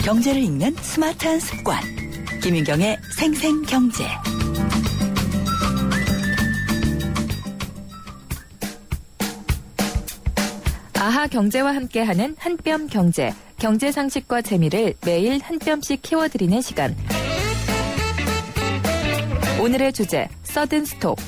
경제를 읽는 스마트한 습관. 김윤경의 생생경제. 아하 경제와 함께하는 한뼘 경제. 경제 상식과 재미를 매일 한 뼘씩 키워드리는 시간. 오늘의 주제, 서든 스톱.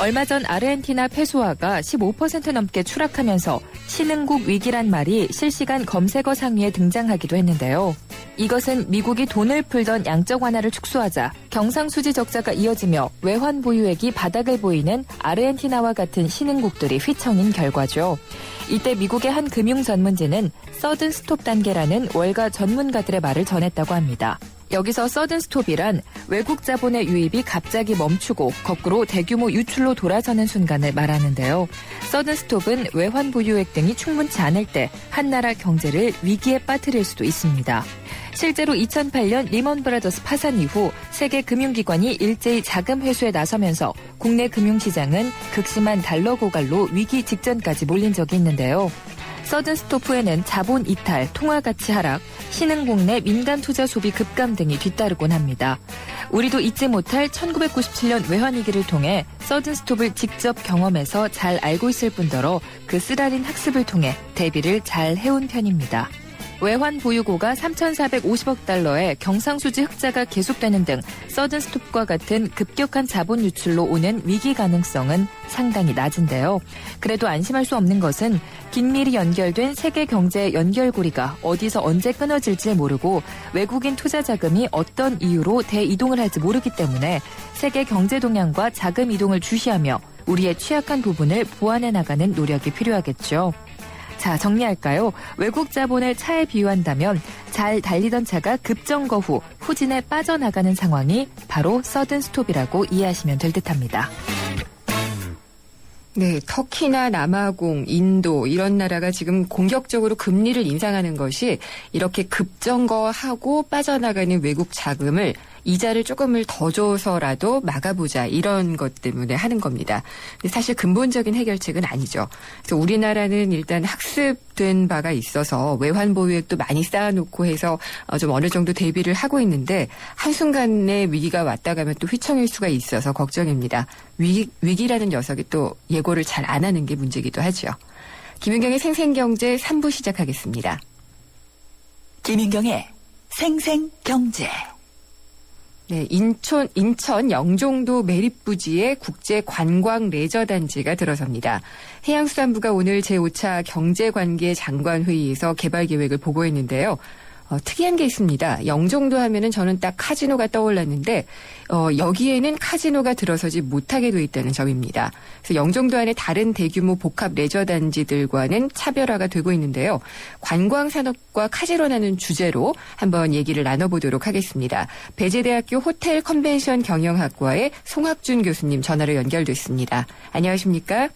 얼마 전 아르헨티나 페소화가 15% 넘게 추락하면서 신흥국 위기란 말이 실시간 검색어 상위에 등장하기도 했는데요. 이것은 미국이 돈을 풀던 양적 완화를 축소하자 경상수지 적자가 이어지며 외환 보유액이 바닥을 보이는 아르헨티나와 같은 신흥국들이 휘청인 결과죠. 이때 미국의 한 금융 전문지는 서든 스톱 단계라는 월가 전문가들의 말을 전했다고 합니다. 여기서 서든 스톱이란 외국 자본의 유입이 갑자기 멈추고 거꾸로 대규모 유출로 돌아서는 순간을 말하는데요. 서든 스톱은 외환 보유액 등이 충분치 않을 때 한 나라 경제를 위기에 빠뜨릴 수도 있습니다. 실제로 2008년 리먼 브라더스 파산 이후 세계 금융기관이 일제히 자금 회수에 나서면서 국내 금융시장은 극심한 달러 고갈로 위기 직전까지 몰린 적이 있는데요. 서든 스톱 후에는 자본 이탈, 통화 가치 하락, 신흥국 내 민간 투자 소비 급감 등이 뒤따르곤 합니다. 우리도 잊지 못할 1997년 외환위기를 통해 서든 스톱을 직접 경험해서 잘 알고 있을 뿐더러 그 쓰라린 학습을 통해 대비를 잘 해온 편입니다. 외환 보유고가 3,450억 달러의 경상수지 흑자가 계속되는 등 서든 스톱과 같은 급격한 자본 유출로 오는 위기 가능성은 상당히 낮은데요. 그래도 안심할 수 없는 것은 긴밀히 연결된 세계 경제의 연결고리가 어디서 언제 끊어질지 모르고 외국인 투자 자금이 어떤 이유로 대이동을 할지 모르기 때문에 세계 경제 동향과 자금 이동을 주시하며 우리의 취약한 부분을 보완해 나가는 노력이 필요하겠죠. 자, 정리할까요? 외국 자본을 차에 비유한다면 잘 달리던 차가 급정거 후 후진에 빠져나가는 상황이 바로 서든 스톱이라고 이해하시면 될 듯합니다. 네, 터키나 남아공, 인도 이런 나라가 지금 공격적으로 금리를 인상하는 것이 이렇게 급정거하고 빠져나가는 외국 자금을 이자를 조금을 더 줘서라도 막아보자 이런 것 때문에 하는 겁니다. 근데 사실 근본적인 해결책은 아니죠. 그래서 우리나라는 일단 학습된 바가 있어서 외환 보유액도 많이 쌓아놓고 해서 좀 어느 정도 대비를 하고 있는데 한순간에 위기가 왔다 가면 또 휘청일 수가 있어서 걱정입니다. 위기라는 녀석이 또 예고를 잘 안 하는 게 문제이기도 하죠. 김윤경의 생생경제 3부 시작하겠습니다. 김윤경의 생생경제. 네, 인천 영종도 매립부지에 국제 관광 레저 단지가 들어섭니다. 해양수산부가 오늘 제5차 경제관계 장관회의에서 개발 계획을 보고했는데요. 특이한 게 있습니다. 영종도 하면은 저는 딱 카지노가 떠올랐는데 여기에는 카지노가 들어서지 못하게 돼 있다는 점입니다. 그래서 영종도 안에 다른 대규모 복합 레저 단지들과는 차별화가 되고 있는데요. 관광 산업과 카지노라는 주제로 한번 얘기를 나눠보도록 하겠습니다. 배재대학교 호텔 컨벤션 경영학과의 송학준 교수님 전화로 연결됐습니다. 안녕하십니까?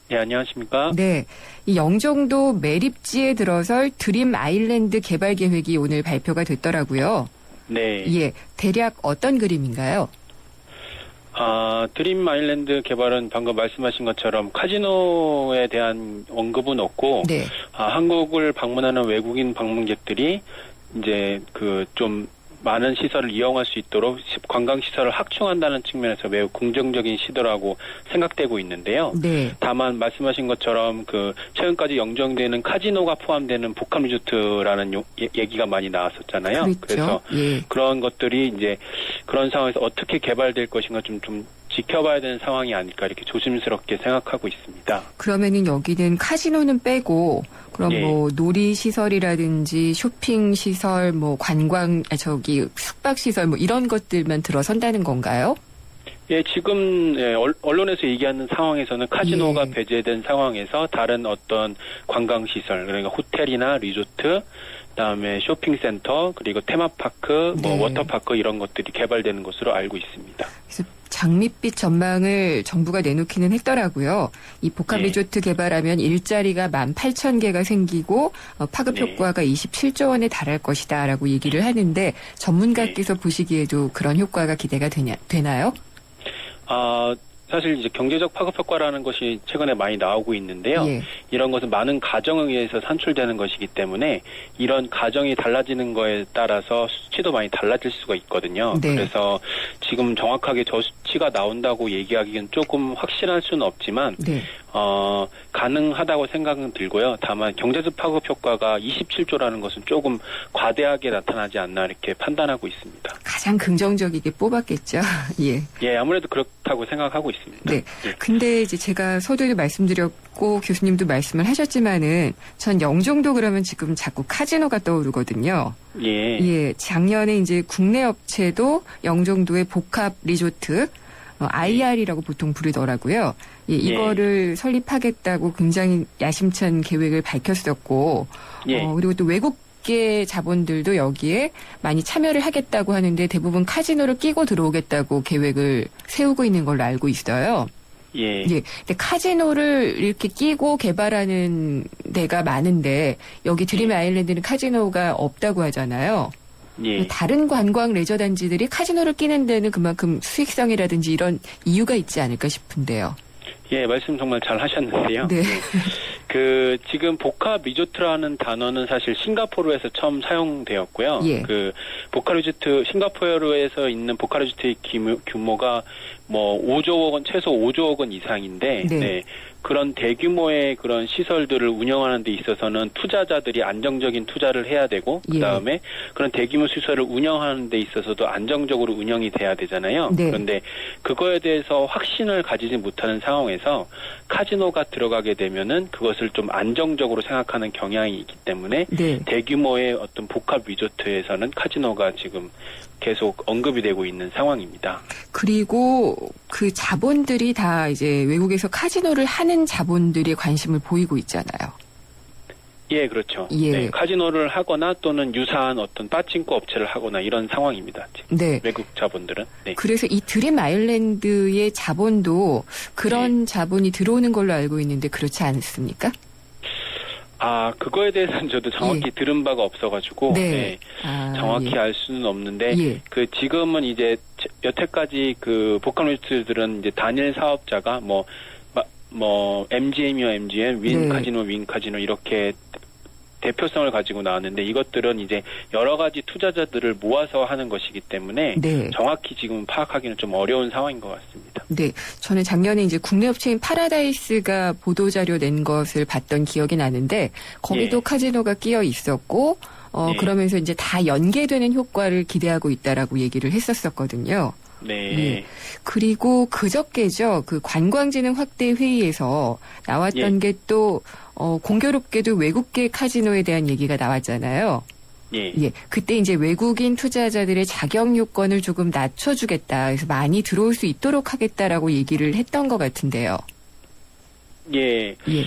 네, 안녕하십니까? 네. 이 영종도 매립지에 들어설 드림 아일랜드 개발 계획이 오늘 발표가 됐더라고요. 네. 예. 대략 어떤 그림인가요? 드림 아일랜드 개발은 방금 말씀하신 것처럼 카지노에 대한 언급은 없고, 네. 한국을 방문하는 외국인 방문객들이 이제 좀 많은 시설을 이용할 수 있도록 관광시설을 확충한다는 측면에서 매우 긍정적인 시도라고 생각되고 있는데요. 네. 다만 말씀하신 것처럼 최근까지 영정되는 카지노가 포함되는 복합 리조트라는 얘기가 많이 나왔었잖아요. 그렇죠. 그래서 예. 그런 것들이 이제 그런 상황에서 어떻게 개발될 것인가 좀 지켜봐야 되는 상황이 아닐까 이렇게 조심스럽게 생각하고 있습니다. 그러면은 여기는 카지노는 빼고 그럼 예. 뭐 놀이시설이라든지 쇼핑시설, 뭐 숙박시설 뭐 이런 것들만 들어선다는 건가요? 예, 지금 언론에서 얘기하는 상황에서는 카지노가 예. 배제된 상황에서 다른 어떤 관광시설, 그러니까 호텔이나 리조트, 그다음에 쇼핑센터, 그리고 테마파크, 네. 워터파크 이런 것들이 개발되는 것으로 알고 있습니다. 그래서 장밋빛 전망을 정부가 내놓기는 했더라고요. 이 복합 예. 리조트 개발하면 일자리가 18,000개가 생기고 파급 네. 효과가 27조 원에 달할 것이다라고 얘기를 하는데 전문가께서 보시기에도 그런 효과가 기대가 되나요? 사실 이제 경제적 파급 효과라는 것이 최근에 많이 나오고 있는데요. 예. 이런 것은 많은 가정에 의해서 산출되는 것이기 때문에 이런 가정이 달라지는 거에 따라서 수치도 많이 달라질 수가 있거든요. 네. 그래서 지금 정확하게 저 수치가 나온다고 얘기하기는 조금 확실할 수는 없지만 네. 가능하다고 생각은 들고요. 다만 경제적 파급 효과가 27조라는 것은 조금 과대하게 나타나지 않나 이렇게 판단하고 있습니다. 가장 긍정적이게 뽑았겠죠. 예. 예, 아무래도 그렇다고 생각하고 있습니다. 네. 예. 근데 이제 제가 서두에도 말씀드렸고 교수님도 말씀을 하셨지만은 전 영종도 그러면 지금 자꾸 카지노가 떠오르거든요. 예. 예. 작년에 이제 국내 업체도 영종도의 복합 리조트 IR이라고 보통 부르더라고요. 예, 이거를 설립하겠다고 굉장히 야심찬 계획을 밝혔었고, 예. 그리고 또 외국계 자본들도 여기에 많이 참여를 하겠다고 하는데 대부분 카지노를 끼고 들어오겠다고 계획을 세우고 있는 걸로 알고 있어요. 예. 예. 근데 카지노를 이렇게 끼고 개발하는 데가 많은데 여기 드림 아일랜드는 카지노가 없다고 하잖아요. 예. 다른 관광 레저 단지들이 카지노를 끼는 데는 그만큼 수익성이라든지 이런 이유가 있지 않을까 싶은데요. 예, 말씀 정말 잘 하셨는데요. 네. 지금 복합 리조트라는 단어는 사실 싱가포르에서 처음 사용되었고요. 예. 복합 리조트, 싱가포르에서 있는 복합 리조트의 규모가 뭐 5조 원, 최소 5조 원 이상인데, 네. 그런 대규모의 그런 시설들을 운영하는 데 있어서는 투자자들이 안정적인 투자를 해야 되고, 예. 그다음에 그런 대규모 시설을 운영하는 데 있어서도 안정적으로 운영이 돼야 되잖아요. 네. 그런데 그거에 대해서 확신을 가지지 못하는 상황에서 카지노가 들어가게 되면은 그것을 좀 안정적으로 생각하는 경향이 있기 때문에 네. 대규모의 어떤 복합 리조트에서는 카지노가 지금 계속 언급이 되고 있는 상황입니다. 그리고 그 자본들이 다 이제 외국에서 카지노를 하는 자본들이 관심을 보이고 있잖아요. 예, 그렇죠. 예. 네, 카지노를 하거나 또는 유사한 어떤 빠칭코 업체를 하거나 이런 상황입니다. 지금 네. 외국 자본들은. 네. 그래서 이 드림 아일랜드의 자본도 그런 자본이 들어오는 걸로 알고 있는데 그렇지 않습니까? 그거에 대해서는 저도 정확히 들은 바가 없어가지고 네. 정확히 예. 알 수는 없는데 예. 지금은 이제 여태까지 그 복합 리조트들은 이제 단일 사업자가 뭐 MGM이요 MGM, 윈 네. 카지노, 윈 카지노 이렇게 대표성을 가지고 나왔는데 이것들은 이제 여러 가지 투자자들을 모아서 하는 것이기 때문에 네. 정확히 지금 파악하기는 좀 어려운 상황인 것 같습니다. 네, 저는 작년에 이제 국내 업체인 파라다이스가 보도자료 낸 것을 봤던 기억이 나는데 거기도 예. 카지노가 끼어 있었고 예. 그러면서 이제 다 연계되는 효과를 기대하고 있다라고 얘기를 했었었거든요. 네. 예. 그리고 그저께죠. 그 관광진흥 확대 회의에서 나왔던 예. 게 또 공교롭게도 외국계 카지노에 대한 얘기가 나왔잖아요. 예. 예, 그때 이제 외국인 투자자들의 자격 요건을 조금 낮춰주겠다. 그래서 많이 들어올 수 있도록 하겠다라고 얘기를 했던 것 같은데요. 예. 예.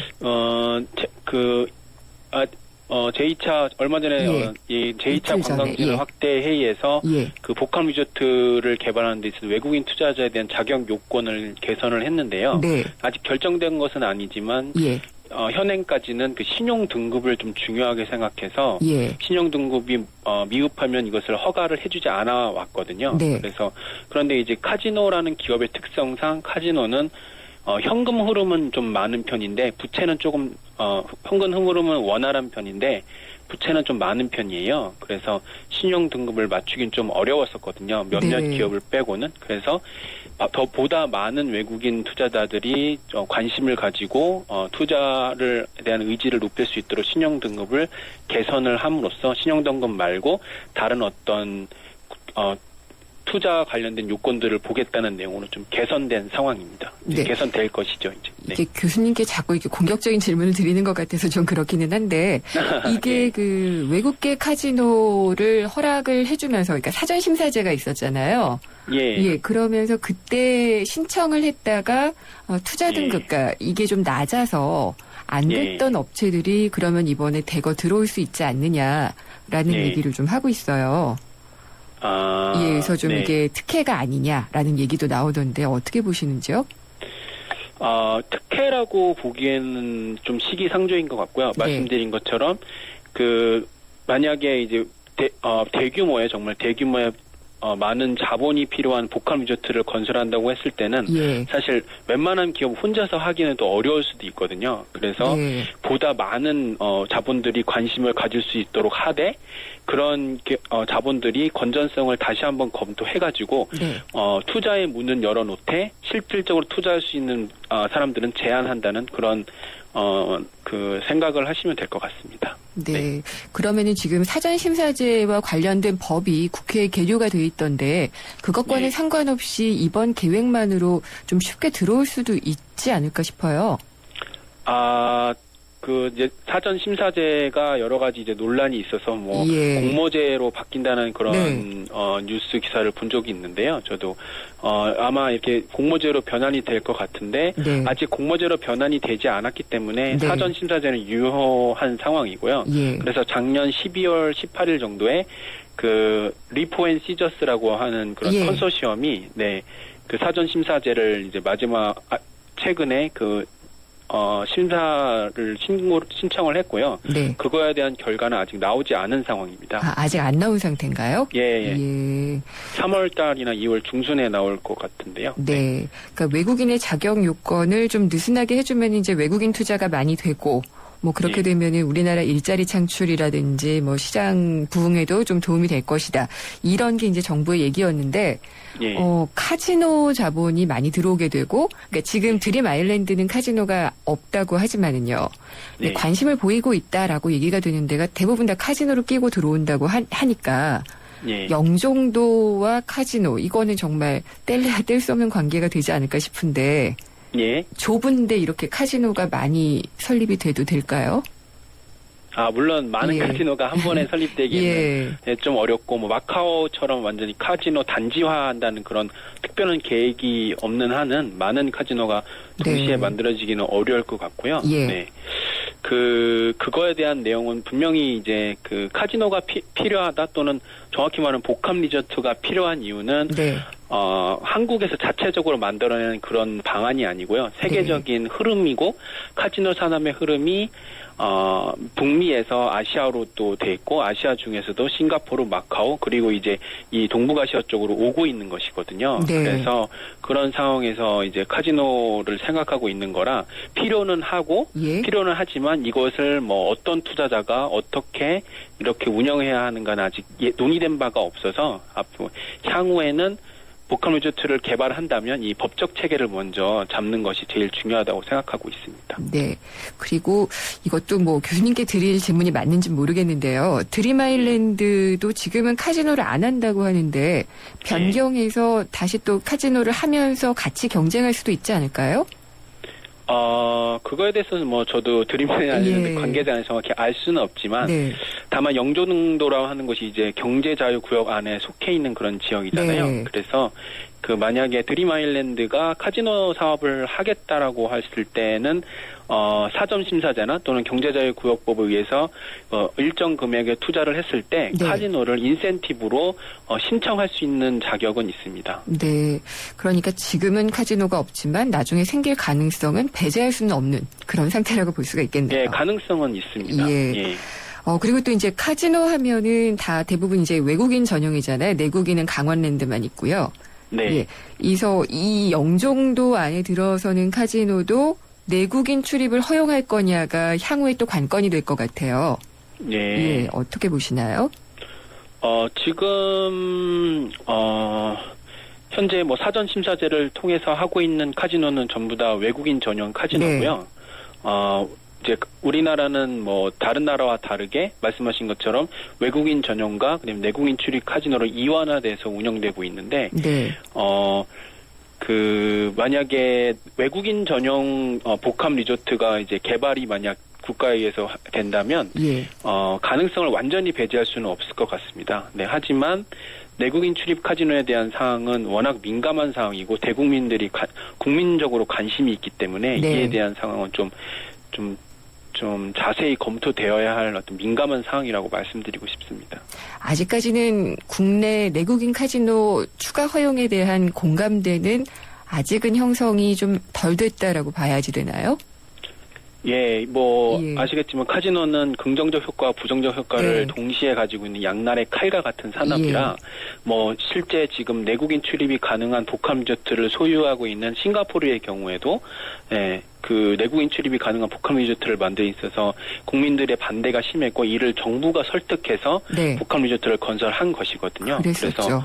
제2차 얼마 전에 예. 이 제2차 이틀 전에, 관광진흥 예. 확대 회의에서 예. 그 복합 리조트를 개발하는 데 있어서 외국인 투자자에 대한 자격 요건을 개선을 했는데요. 네. 아직 결정된 것은 아니지만 예. 현행까지는 그 신용 등급을 좀 중요하게 생각해서 예. 신용 등급이 미흡하면 이것을 허가를 해주지 않아 왔거든요. 네. 그래서 그런데 이제 카지노라는 기업의 특성상 카지노는 현금 흐름은 좀 많은 편인데 부채는 조금 현금 흐름은 원활한 편인데 부채는 좀 많은 편이에요. 그래서 신용 등급을 맞추긴 좀 어려웠었거든요. 몇몇 네. 기업을 빼고는. 그래서 보다 많은 외국인 투자자들이 관심을 가지고 투자를 대한 의지를 높일 수 있도록 신용 등급을 개선을 함으로써 신용 등급 말고 다른 어떤 투자 관련된 요건들을 보겠다는 내용으로 좀 개선된 상황입니다. 네. 개선될 것이죠, 이제. 네. 이게 교수님께 자꾸 이렇게 공격적인 질문을 드리는 것 같아서 좀 그렇기는 한데 이게 예. 그 외국계 카지노를 허락을 해주면서 그러니까 사전 심사제가 있었잖아요. 예. 그러면서 그때 신청을 했다가 투자 등급가 이게 좀 낮아서 안 예. 됐던 업체들이 그러면 이번에 대거 들어올 수 있지 않느냐라는 예. 얘기를 좀 하고 있어요. 예, 그래서 좀 네. 이게 특혜가 아니냐라는 얘기도 나오던데 어떻게 보시는지요? 특혜라고 보기에는 좀 시기상조인 것 같고요. 네. 말씀드린 것처럼 만약에 이제 대규모의 정말 대규모의 많은 자본이 필요한 복합 리조트를 건설한다고 했을 때는 예. 사실 웬만한 기업 혼자서 하기는 또 어려울 수도 있거든요. 그래서 예. 보다 많은 자본들이 관심을 가질 수 있도록 하되 그런 자본들이 건전성을 다시 한번 검토해가지고 네. 투자의 문은 열어놓되 실질적으로 투자할 수 있는 사람들은 제한한다는 그런 그 생각을 하시면 될 것 같습니다. 네. 그러면은 지금 사전심사제와 관련된 법이 국회에 계류가 돼 있던데 그것과는 네. 상관없이 이번 계획만으로 좀 쉽게 들어올 수도 있지 않을까 싶어요. 이제 사전 심사제가 여러 가지 이제 논란이 있어서 예. 공모제로 바뀐다는 그런 네. 뉴스 기사를 본 적이 있는데요. 저도 아마 이렇게 공모제로 변환이 될 것 같은데 네. 아직 공모제로 변환이 되지 않았기 때문에 네. 사전 심사제는 유효한 상황이고요. 예. 그래서 작년 12월 18일 정도에 그 리포 앤 시저스라고 하는 그런 예. 컨소시엄이 그 사전 심사제를 이제 최근에 심사를 신청을 했고요. 네. 그거에 대한 결과는 아직 나오지 않은 상황입니다. 아직 안 나온 상태인가요? 예. 예. 3월 달이나 2월 중순에 나올 것 같은데요. 네. 그러니까 외국인의 자격 요건을 좀 느슨하게 해주면 이제 외국인 투자가 많이 되고 뭐 그렇게 예. 되면은 우리나라 일자리 창출이라든지 뭐 시장 부흥에도 좀 도움이 될 것이다. 이런 게 이제 정부의 얘기였는데 예. 카지노 자본이 많이 들어오게 되고 그러니까 지금 드림 아일랜드는 카지노가 없다고 하지만은요. 네. 관심을 보이고 있다라고 얘기가 되는 데가 대부분 다 카지노를 끼고 들어온다고 하니까 예. 영종도와 카지노 이거는 정말 뗄래야 뗄 수 없는 관계가 되지 않을까 싶은데 예. 좁은데 이렇게 카지노가 많이 설립이 돼도 될까요? 물론 많은 예. 카지노가 한 번에 설립되기에는 좀 어렵고 마카오처럼 완전히 카지노 단지화한다는 그런 특별한 계획이 없는 한은 많은 카지노가 동시에 네. 만들어지기는 어려울 것 같고요. 예. 네. 그거에 대한 내용은 분명히 이제 그 카지노가 필요하다 또는 정확히 말하면 복합 리조트가 필요한 이유는 네. 한국에서 자체적으로 만들어내는 그런 방안이 아니고요. 세계적인 흐름이고 카지노 산업의 흐름이 북미에서 아시아로 또 돼 있고 아시아 중에서도 싱가포르, 마카오 그리고 이제 이 동북아시아 쪽으로 오고 있는 것이거든요. 네. 그래서 그런 상황에서 이제 카지노를 생각하고 있는 거라 필요는 하지만 이것을 뭐 어떤 투자자가 어떻게 이렇게 운영해야 하는가는 아직 논의된 바가 없어서 앞으로 향후에는 복합 리조트를 개발한다면 이 법적 체계를 먼저 잡는 것이 제일 중요하다고 생각하고 있습니다. 네. 그리고 이것도 뭐 교수님께 드릴 질문이 맞는지 모르겠는데요. 드림 아일랜드도 지금은 카지노를 안 한다고 하는데 변경해서 다시 또 카지노를 하면서 같이 경쟁할 수도 있지 않을까요? 그거에 대해서는 뭐 저도 드림 아일랜드 예. 관계자는 정확히 알 수는 없지만 네. 다만 영종도라고 하는 것이 이제 경제자유구역 안에 속해 있는 그런 지역이잖아요. 네. 그래서 만약에 드림 아일랜드가 카지노 사업을 하겠다라고 했을 때는 사전 심사제나 또는 경제자유구역법에 의해서 일정 금액의 투자를 했을 때 네. 카지노를 인센티브로 신청할 수 있는 자격은 있습니다. 네. 그러니까 지금은 카지노가 없지만 나중에 생길 가능성은 배제할 수는 없는 그런 상태라고 볼 수가 있겠네요. 네, 가능성은 있습니다. 예. 예. 그리고 또 이제 카지노 하면은 다 대부분 이제 외국인 전용이잖아요. 내국인은 강원랜드만 있고요. 네. 예. 이 영종도 안에 들어서는 카지노도 내국인 출입을 허용할 거냐가 향후에 또 관건이 될 것 같아요. 예. 예. 어떻게 보시나요? 지금 현재 뭐 사전 심사제를 통해서 하고 있는 카지노는 전부 다 외국인 전용 카지노고요. 이제 우리나라는 뭐 다른 나라와 다르게 말씀하신 것처럼 외국인 전용과 그다음에 내국인 출입 카지노로 이완화돼서 운영되고 있는데 네. 만약에 외국인 전용 복합 리조트가 이제 개발이 만약 국가에 의해서 된다면 예. 가능성을 완전히 배제할 수는 없을 것 같습니다. 네, 하지만 내국인 출입 카지노에 대한 사항은 워낙 민감한 사항이고 대국민들이 국민적으로 관심이 있기 때문에 네. 이에 대한 상황은 좀 자세히 검토되어야 할 어떤 민감한 사항이라고 말씀드리고 싶습니다. 아직까지는 국내 내국인 카지노 추가 허용에 대한 공감대는 아직은 형성이 좀 덜 됐다라고 봐야지 되나요? 예, 예. 아시겠지만 카지노는 긍정적 효과와 부정적 효과를 네. 동시에 가지고 있는 양날의 칼과 같은 산업이라, 실제 지금 내국인 출입이 가능한 복합 리조트를 소유하고 있는 싱가포르의 경우에도, 그 내국인 출입이 가능한 복합 리조트를 만들어 있어서 국민들의 반대가 심했고, 이를 정부가 설득해서 네. 복합 리조트를 건설한 것이거든요. 그랬었죠.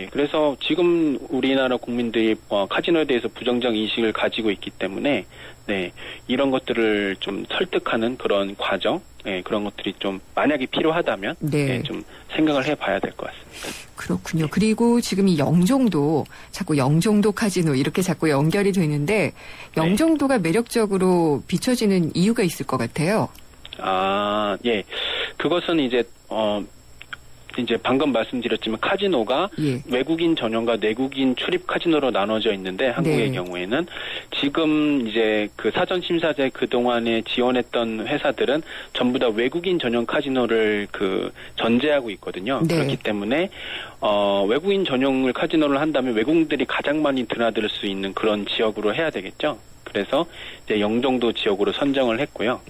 그래서 지금 우리나라 국민들이 카지노에 대해서 부정적 인식을 가지고 있기 때문에, 이런 것들을 좀 설득하는 그런 과정, 그런 것들이 좀 만약에 필요하다면 좀 생각을 해봐야 될 것 같습니다. 그렇군요. 그리고 지금 이 영종도 자꾸 영종도 카지노 이렇게 자꾸 연결이 되는데 영종도가 매력적으로 비춰지는 이유가 있을 것 같아요. 예. 그것은 이제 방금 말씀드렸지만 카지노가 외국인 전용과 내국인 출입 카지노로 나눠져 있는데 한국의 경우에는 지금 이제 그 사전 심사제 그동안에 지원했던 회사들은 전부 다 외국인 전용 카지노를 전제하고 있거든요. 그렇기 때문에 외국인 전용을 카지노를 한다면 외국인들이 가장 많이 드나들 수 있는 그런 지역으로 해야 되겠죠. 그래서 이제 영종도 지역으로 선정을 했고요.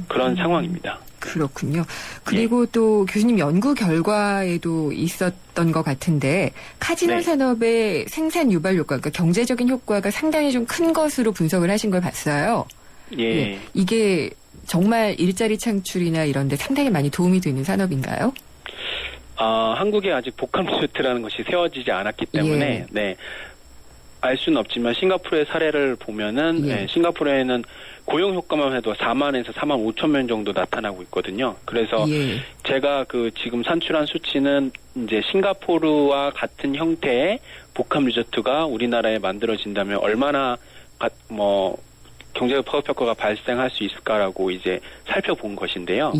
그런 상황입니다. 그렇군요. 그리고 또 교수님 연구 결과에도 있었던 것 같은데 카지노 산업의 생산 유발 효과, 그러니까 경제적인 효과가 상당히 좀 큰 것으로 분석을 하신 걸 봤어요. 이게 정말 일자리 창출이나 이런 데 상당히 많이 도움이 되는 산업인가요? 한국에 아직 복합 리조트라는 것이 세워지지 않았기 때문에 알 수는 없지만 싱가포르의 사례를 보면은 싱가포르에는 고용 효과만 해도 4만에서 4만 5천 명 정도 나타나고 있거든요. 그래서 제가 지금 산출한 수치는 이제 싱가포르와 같은 형태의 복합 리조트가 우리나라에 만들어진다면 얼마나 경제적 파급 효과가 발생할 수 있을까라고 이제 살펴본 것인데요.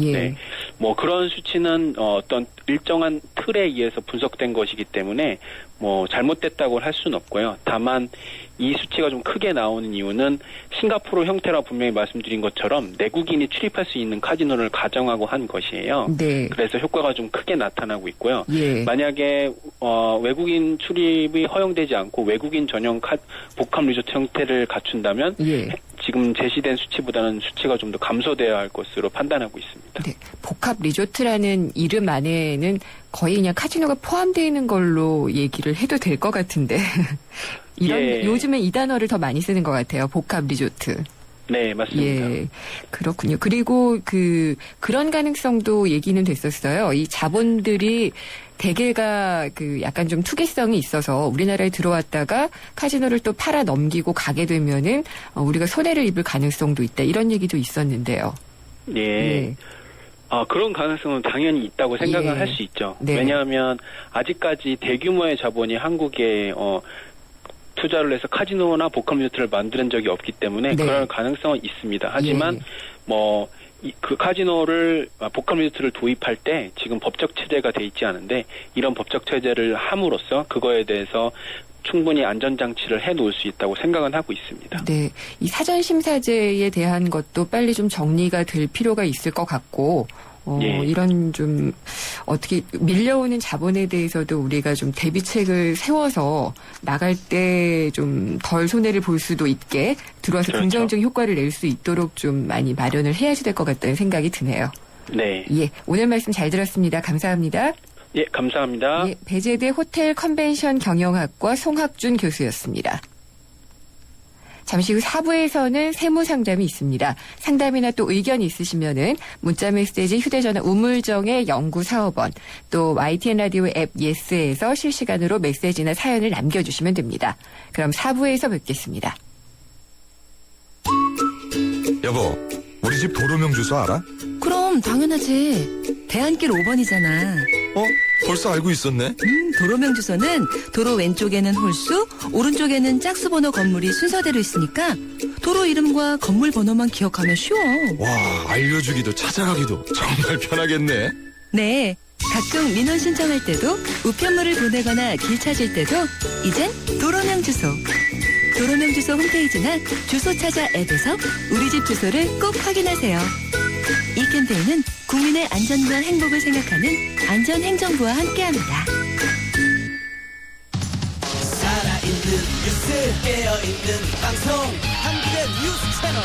그런 수치는 어떤 일정한 틀에 의해서 분석된 것이기 때문에 잘못됐다고 할 수는 없고요. 다만 이 수치가 좀 크게 나오는 이유는 싱가포르 형태라 분명히 말씀드린 것처럼 내국인이 출입할 수 있는 카지노를 가정하고 한 것이에요. 그래서 효과가 좀 크게 나타나고 있고요. 만약에 외국인 출입이 허용되지 않고 외국인 전용 복합 리조트 형태를 갖춘다면 지금 제시된 수치보다는 수치가 좀 더 감소되어야 할 것으로 판단하고 있습니다. 복합 리조트라는 이름 안에는 거의 그냥 카지노가 포함되어 있는 걸로 얘기를 해도 될 것 같은데 요즘엔 이 단어를 더 많이 쓰는 것 같아요. 복합 리조트. 네, 맞습니다. 그렇군요. 그리고 그런 가능성도 얘기는 됐었어요. 이 자본들이 대개가 약간 좀 투기성이 있어서 우리나라에 들어왔다가 카지노를 또 팔아 넘기고 가게 되면은 우리가 손해를 입을 가능성도 있다. 이런 얘기도 있었는데요. 그런 가능성은 당연히 있다고 생각을 할 수 있죠. 왜냐하면 아직까지 대규모의 자본이 한국에 투자를 해서 카지노나 복합 리조트를 만드는 적이 없기 때문에 그럴 가능성은 있습니다. 하지만 그 카지노를 복합 리조트를 도입할 때 지금 법적 체제가 돼 있지 않은데 이런 법적 체제를 함으로써 그거에 대해서 충분히 안전장치를 해놓을 수 있다고 생각은 하고 있습니다. 이 사전심사제에 대한 것도 빨리 좀 정리가 될 필요가 있을 것 같고 이런 좀 어떻게 밀려오는 자본에 대해서도 우리가 좀 대비책을 세워서 나갈 때 좀 덜 손해를 볼 수도 있게 들어와서 긍정적 효과를 낼 수 있도록 좀 많이 마련을 해야지 될 것 같다는 생각이 드네요. 오늘 말씀 잘 들었습니다. 감사합니다. 감사합니다. 배재대 호텔 컨벤션 경영학과 송학준 교수였습니다. 잠시 후 4부에서는 세무상담이 있습니다. 상담이나 또 의견이 있으시면은 문자메시지 휴대전화 우물정의 0945번 또 YTN 라디오 앱 예스에서 실시간으로 메시지나 사연을 남겨주시면 됩니다. 그럼 4부에서 뵙겠습니다. 여보, 우리 집 도로명 주소 알아? 그럼 당연하지. 대안길 5번이잖아. 벌써 알고 있었네? 도로명 주소는 도로 왼쪽에는 홀수, 오른쪽에는 짝수 번호 건물이 순서대로 있으니까 도로 이름과 건물 번호만 기억하면 쉬워. 와, 알려주기도 찾아가기도 정말 편하겠네. 네. 각종 민원 신청할 때도 우편물을 보내거나 길 찾을 때도 이젠 도로명 주소. 도로명 주소 홈페이지나 주소 찾아 앱에서 우리 집 주소를 꼭 확인하세요. 이 캠페인은 국민의 안전과 행복을 생각하는 안전행정부와 함께합니다. 살아있는 뉴스 깨어있는 방송 한국의 뉴스 채널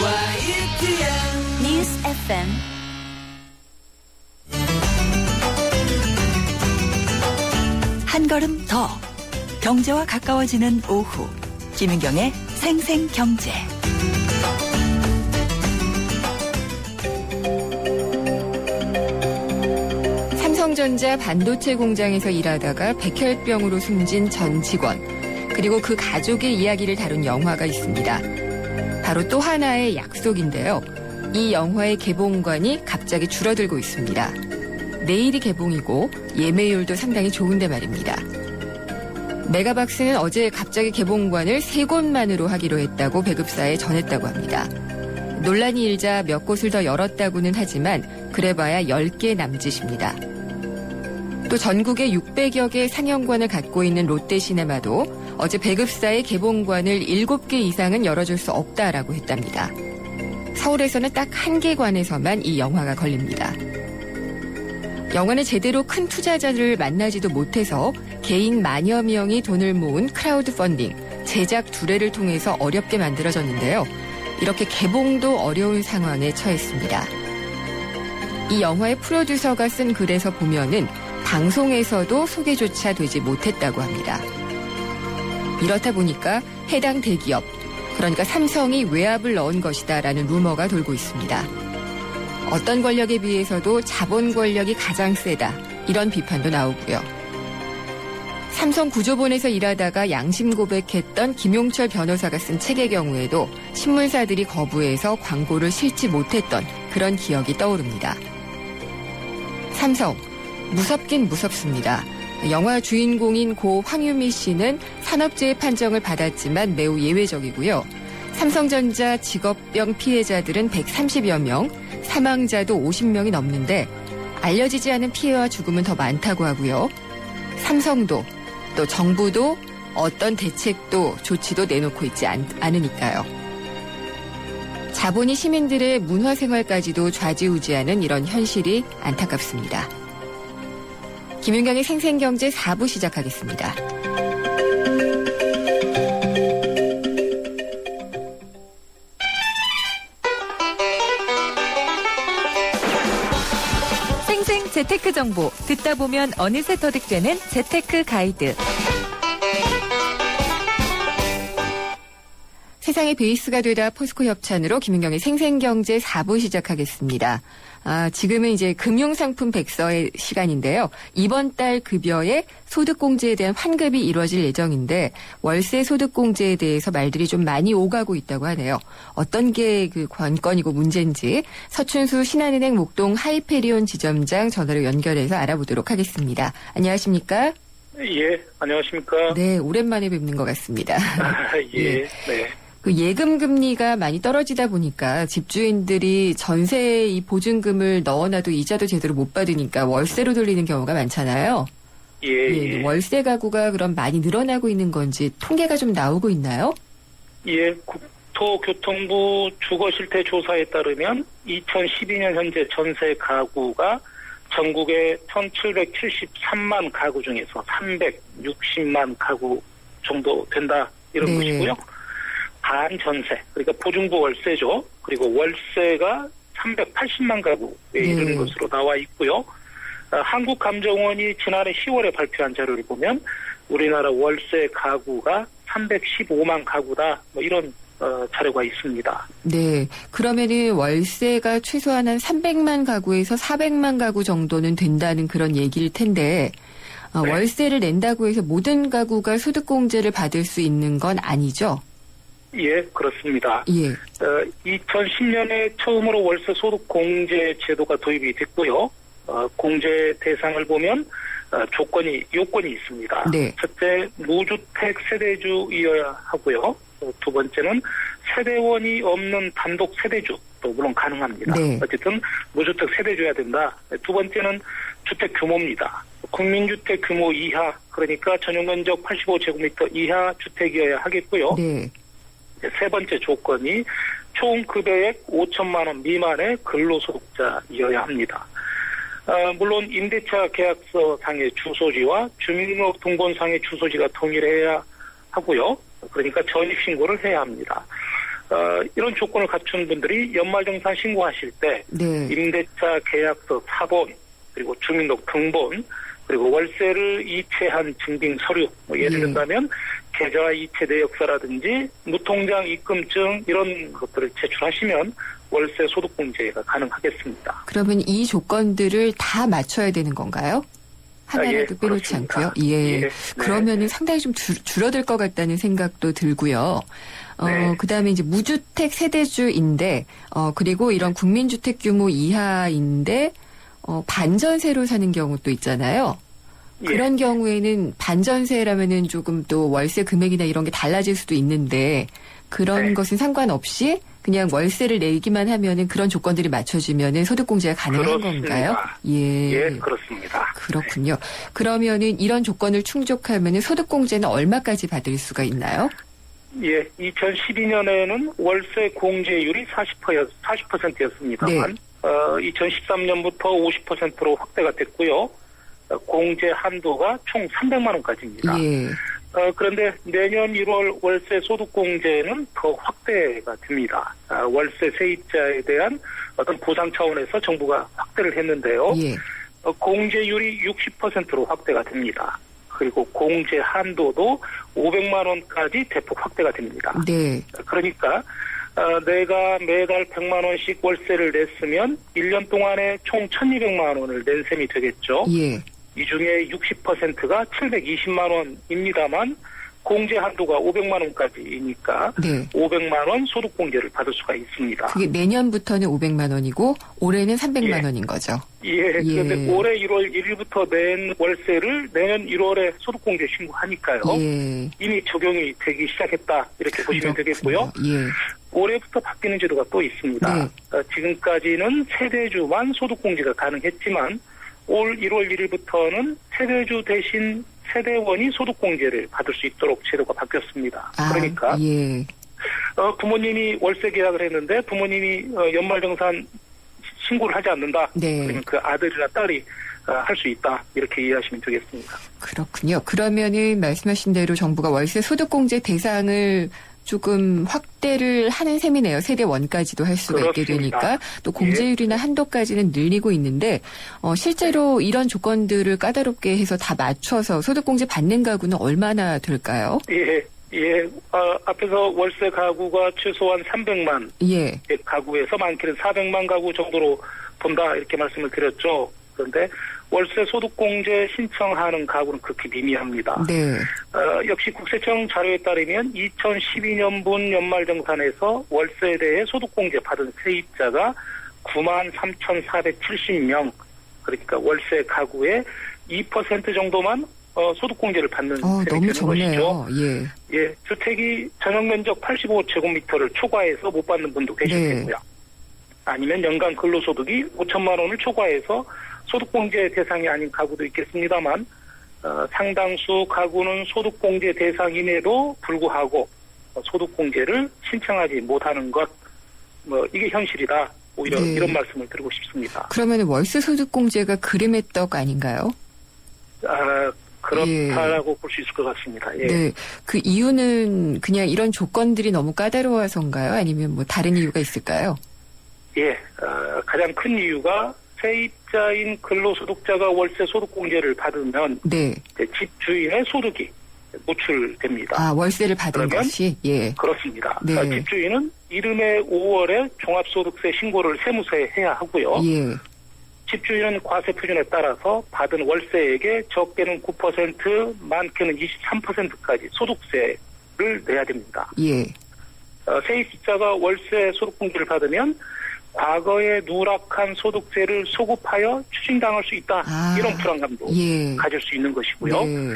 YTN 뉴스 FM 한 걸음 더 경제와 가까워지는 오후 김윤경의 생생경제. 삼성전자 반도체 공장에서 일하다가 백혈병으로 숨진 전 직원, 그리고 그 가족의 이야기를 다룬 영화가 있습니다. 바로 또 하나의 약속인데요. 이 영화의 개봉관이 갑자기 줄어들고 있습니다. 내일이 개봉이고 예매율도 상당히 좋은데 말입니다. 메가박스는 어제 갑자기 개봉관을 3곳만으로 하기로 했다고 배급사에 전했다고 합니다. 논란이 일자 몇 곳을 더 열었다고는 하지만 그래봐야 10개 남짓입니다. 또 전국에 600여 개 상영관을 갖고 있는 롯데시네마도 어제 배급사의 개봉관을 7개 이상은 열어줄 수 없다라고 했답니다. 서울에서는 딱 1개 관에서만 이 영화가 걸립니다. 영화는 제대로 큰 투자자들을 만나지도 못해서 개인 만여 명이 돈을 모은 크라우드 펀딩, 제작 두례를 통해서 어렵게 만들어졌는데요. 이렇게 개봉도 어려운 상황에 처했습니다. 이 영화의 프로듀서가 쓴 글에서 보면은 방송에서도 소개조차 되지 못했다고 합니다. 이렇다 보니까 해당 대기업, 그러니까 삼성이 외압을 넣은 것이다라는 루머가 돌고 있습니다. 어떤 권력에 비해서도 자본 권력이 가장 세다, 이런 비판도 나오고요. 삼성 구조본에서 일하다가 양심 고백했던 김용철 변호사가 쓴 책의 경우에도 신문사들이 거부해서 광고를 실지 못했던 그런 기억이 떠오릅니다. 삼성, 무섭긴 무섭습니다. 영화 주인공인 고 황유미 씨는 산업재해 판정을 받았지만 매우 예외적이고요. 삼성전자 직업병 피해자들은 130여 명, 사망자도 50명이 넘는데 알려지지 않은 피해와 죽음은 더 많다고 하고요. 삼성도 또 정부도 어떤 대책도 조치도 내놓고 있지 않으니까요. 자본이 시민들의 문화생활까지도 좌지우지하는 이런 현실이 안타깝습니다. 김윤경의 생생경제 4부 시작하겠습니다. 생생 재테크 정보 듣다 보면 어느새 터득되는 재테크 가이드. 세상의 베이스가 되다 포스코 협찬으로 김윤경의 생생경제 4부 시작하겠습니다. 지금은 이제 금융상품 백서의 시간인데요. 이번 달 급여에 소득공제에 대한 환급이 이루어질 예정인데 월세 소득공제에 대해서 말들이 좀 많이 오가고 있다고 하네요. 어떤 게 그 관건이고 문제인지 서춘수 신한은행 목동 하이페리온 지점장 전화로 연결해서 알아보도록 하겠습니다. 안녕하십니까? 예, 안녕하십니까? 네, 오랜만에 뵙는 것 같습니다. 예, 네. 그 예금 금리가 많이 떨어지다 보니까 집주인들이 전세에 이 보증금을 넣어놔도 이자도 제대로 못 받으니까 월세로 돌리는 경우가 많잖아요. 예. 월세 가구가 그럼 많이 늘어나고 있는 건지 통계가 좀 나오고 있나요? 예, 국토교통부 주거실태 조사에 따르면 2012년 현재 전세 가구가 전국에 1773만 가구 중에서 360만 가구 정도 된다, 이런 네. 것이고요. 반전세, 그러니까 보증부 월세죠. 그리고 월세가 380만 가구에 이르는 것으로 나와 있고요. 한국감정원이 지난해 10월에 발표한 자료를 보면 우리나라 월세 가구가 315만 가구다, 뭐 이런 자료가 있습니다. 네. 그러면은 월세가 최소한 한 300만 가구에서 400만 가구 정도는 된다는 그런 얘기일 텐데 네. 월세를 낸다고 해서 모든 가구가 소득공제를 받을 수 있는 건 아니죠? 예, 그렇습니다. 예. 2010년에 처음으로 월세 소득 공제 제도가 도입이 됐고요. 공제 대상을 보면 요건이 있습니다. 네. 첫째, 무주택 세대주이어야 하고요. 두 번째는 세대원이 없는 단독 세대주도 물론 가능합니다. 네. 어쨌든 무주택 세대주여야 된다. 두 번째는 주택 규모입니다. 국민주택 규모 이하, 그러니까 전용면적 85제곱미터 이하 주택이어야 하겠고요. 네. 세 번째 조건이 총 급여액 5천만 원 미만의 근로소득자이어야 합니다. 물론 임대차 계약서 상의 주소지와 주민등록 등본상의 주소지가 동일해야 하고요. 그러니까 전입 신고를 해야 합니다. 이런 조건을 갖춘 분들이 연말정산 신고하실 때 네. 임대차 계약서 사본, 그리고 주민등록 등본, 그리고 월세를 이체한 증빙 서류, 뭐 예를 예. 든다면 계좌 이체 내역서라든지 무통장 입금증 이런 것들을 제출하시면 월세 소득공제가 가능하겠습니다. 그러면 이 조건들을 다 맞춰야 되는 건가요? 하나라도 예, 빼놓지 그렇습니다. 않고요. 예. 예, 네. 그러면은 상당히 좀 줄어들 것 같다는 생각도 들고요. 네. 그다음에 이제 무주택 세대주인데, 그리고 이런 국민주택 규모 이하인데, 반전세로 사는 경우도 있잖아요. 예. 그런 경우에는 반전세라면은 조금 또 월세 금액이나 이런 게 달라질 수도 있는데, 그런 네. 것은 상관없이 그냥 월세를 내기만 하면은 그런 조건들이 맞춰지면은 소득공제가 가능한 그렇습니다. 건가요? 예. 예, 그렇습니다. 그렇군요. 그러면은 이런 조건을 충족하면은 소득공제는 얼마까지 받을 수가 있나요? 예, 2012년에는 월세 공제율이 40%였습니다만, 네. 2013년부터 50%로 확대가 됐고요. 공제 한도가 총 300만 원까지입니다. 예. 그런데 내년 1월 월세 소득공제는 더 확대가 됩니다. 월세 세입자에 대한 어떤 보상 차원에서 정부가 확대를 했는데요. 예. 공제율이 60%로 확대가 됩니다. 그리고 공제 한도도 500만 원까지 대폭 확대가 됩니다. 네. 그러니까 내가 매달 100만 원씩 월세를 냈으면 1년 동안에 총 1,200만 원을 낸 셈이 되겠죠. 예. 이 중에 60%가 720만 원입니다만 공제 한도가 500만 원까지이니까 네. 500만 원 소득공제를 받을 수가 있습니다. 그게 내년부터는 500만 원이고 올해는 300만 예. 원인 거죠. 예, 그런데 올해 1월 1일부터 낸 월세를 내년 1월에 소득공제 신고하니까요. 예. 이미 적용이 되기 시작했다 이렇게 보시면 되겠고요. 예. 올해부터 바뀌는 제도가 또 있습니다. 네. 지금까지는 세대주만 소득공제가 가능했지만 올 1월 1일부터는 세대주 대신 세대원이 소득공제를 받을 수 있도록 제도가 바뀌었습니다. 그러니까 예. 부모님이 월세 계약을 했는데 부모님이 연말정산 신고를 하지 않는다. 네. 그러면 그 아들이나 딸이 할 수 있다. 이렇게 이해하시면 되겠습니다. 그렇군요. 그러면은 말씀하신 대로 정부가 월세 소득공제 대상을 조금 확대를 하는 셈이네요. 세대원까지도 할 수가 있게 그렇습니다. 되니까 또 공제율이나 한도까지는 늘리고 있는데 실제로 이런 조건들을 까다롭게 해서 다 맞춰서 소득공제 받는 가구는 얼마나 될까요? 예. 앞에서 월세 가구가 최소한 300만 예. 가구에서 많게는 400만 가구 정도로 본다 이렇게 말씀을 드렸죠. 그런데 월세 소득공제 신청하는 가구는 극히 미미합니다. 네. 역시 국세청 자료에 따르면 2012년분 연말정산에서 월세에 대해 소득공제 받은 세입자가 93,470명, 그러니까 월세 가구의 2% 정도만 소득공제를 받는 셈이 너무 되는 적네요. 것이죠. 예. 예, 주택이 전용면적 85제곱미터를 초과해서 못 받는 분도 계실 네. 테고요. 아니면 연간 근로소득이 5천만 원을 초과해서 소득공제 대상이 아닌 가구도 있겠습니다만 상당수 가구는 소득공제 대상임에도 불구하고 소득공제를 신청하지 못하는 것, 이게 현실이다. 오히려 네. 이런 말씀을 드리고 싶습니다. 그러면 월세 소득공제가 그림의 떡 아닌가요? 그렇다라고 볼 수 있을 것 같습니다. 예. 네. 그 이유는 그냥 이런 조건들이 너무 까다로워서인가요? 아니면 뭐 다른 이유가 있을까요? 예, 가장 큰 이유가 세입자인 근로소득자가 월세 소득공제를 받으면 네. 집주인의 소득이 노출됩니다. 월세를 받은 그러면? 것이? 예. 그렇습니다. 네. 집주인은 이듬해 5월에 종합소득세 신고를 세무서에 해야 하고요. 예. 집주인은 과세 표준에 따라서 받은 월세액의 적게는 9%, 많게는 23%까지 소득세를 내야 됩니다. 예. 세입자가 월세 소득공제를 받으면 과거에 누락한 소득세를 소급하여 추징당할 수 있다. 이런 불안감도 예. 가질 수 있는 것이고요. 네.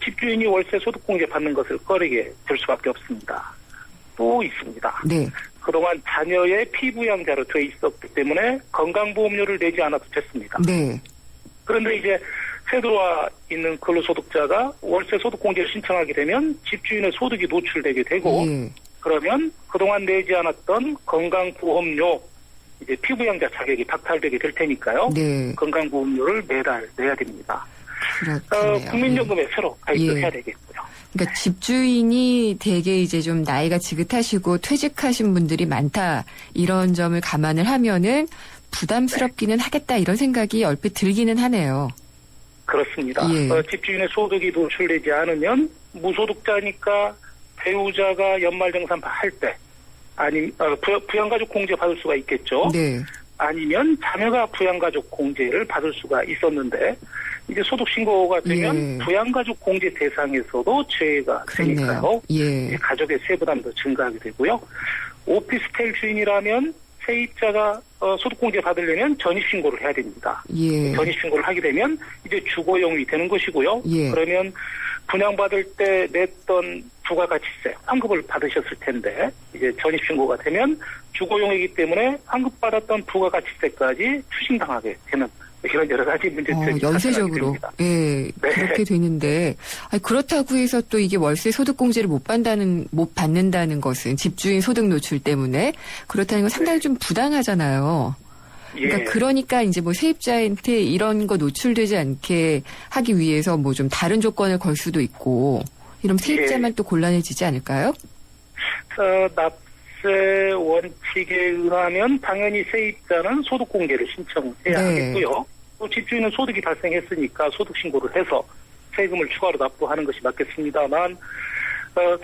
집주인이 월세 소득공제 받는 것을 꺼리게 될 수밖에 없습니다. 또 있습니다. 네. 그동안 자녀의 피부양자로 돼 있었기 때문에 건강보험료를 내지 않아도 됐습니다. 네. 그런데 이제 새 들어와 있는 근로소득자가 월세 소득공제를 신청하게 되면 집주인의 소득이 노출되게 되고 예. 그러면 그동안 내지 않았던 건강보험료, 이제 피부양자 자격이 박탈되게 될 테니까요. 네. 건강보험료를 매달 내야 됩니다. 그렇군요. 국민연금에 새로 가입을 예. 해야 되겠고요. 그러니까 집주인이 되게 이제 좀 나이가 지긋하시고 퇴직하신 분들이 많다 이런 점을 감안을 하면은 부담스럽기는 하겠다 이런 생각이 얼핏 들기는 하네요. 그렇습니다. 예. 집주인의 소득이 노출되지 않으면 무소득자니까 배우자가 연말정산 할 때 부양가족 공제 받을 수가 있겠죠. 네. 아니면 자녀가 부양가족 공제를 받을 수가 있었는데 이제 소득신고가 되면 예. 부양가족 공제 대상에서도 제외가 되니까요. 예. 가족의 세부담도 증가하게 되고요. 오피스텔 주인이라면 세입자가 소득공제 받으려면 전입신고를 해야 됩니다. 예. 전입신고를 하게 되면 이제 주거용이 되는 것이고요. 예. 그러면 분양받을 때 냈던 부가가치세 환급을 받으셨을 텐데 이제 전입신고가 되면 주거용이기 때문에 환급받았던 부가가치세까지 추징당하게 되는 이런 여러 가지 문제점이 연쇄적으로 예, 네. 그렇게 되는데 그렇다고 해서 또 이게 월세 소득공제를 못 받는다는 것은 집주인 소득 노출 때문에 그렇다는 건 상당히 좀 부당하잖아요. 그러니까 이제 뭐 세입자한테 이런 거 노출되지 않게 하기 위해서 뭐 좀 다른 조건을 걸 수도 있고 이러면 세입자만 또 곤란해지지 않을까요? 납세 원칙에 의하면 당연히 세입자는 소득공제를 신청해야 하겠고요. 또 집주인은 소득이 발생했으니까 소득신고를 해서 세금을 추가로 납부하는 것이 맞겠습니다만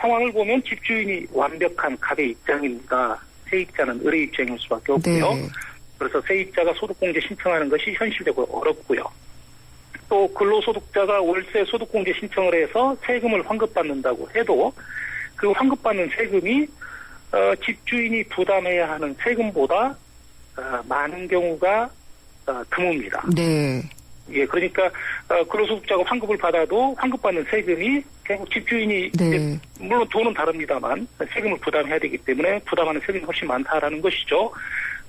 상황을 보면 집주인이 완벽한 갑의 입장입니다. 세입자는 을의 입장일 수밖에 없고요. 네. 그래서 세입자가 소득공제 신청하는 것이 현실적으로 어렵고요. 또 근로소득자가 월세 소득공제 신청을 해서 세금을 환급받는다고 해도 그 환급받는 세금이 집주인이 부담해야 하는 세금보다 많은 경우가 드뭅니다. 네. 예, 그러니까 근로소득자가 환급을 받아도 환급받는 세금이 결국 집주인이 이제 물론 돈은 다릅니다만 세금을 부담해야 되기 때문에 부담하는 세금이 훨씬 많다라는 것이죠.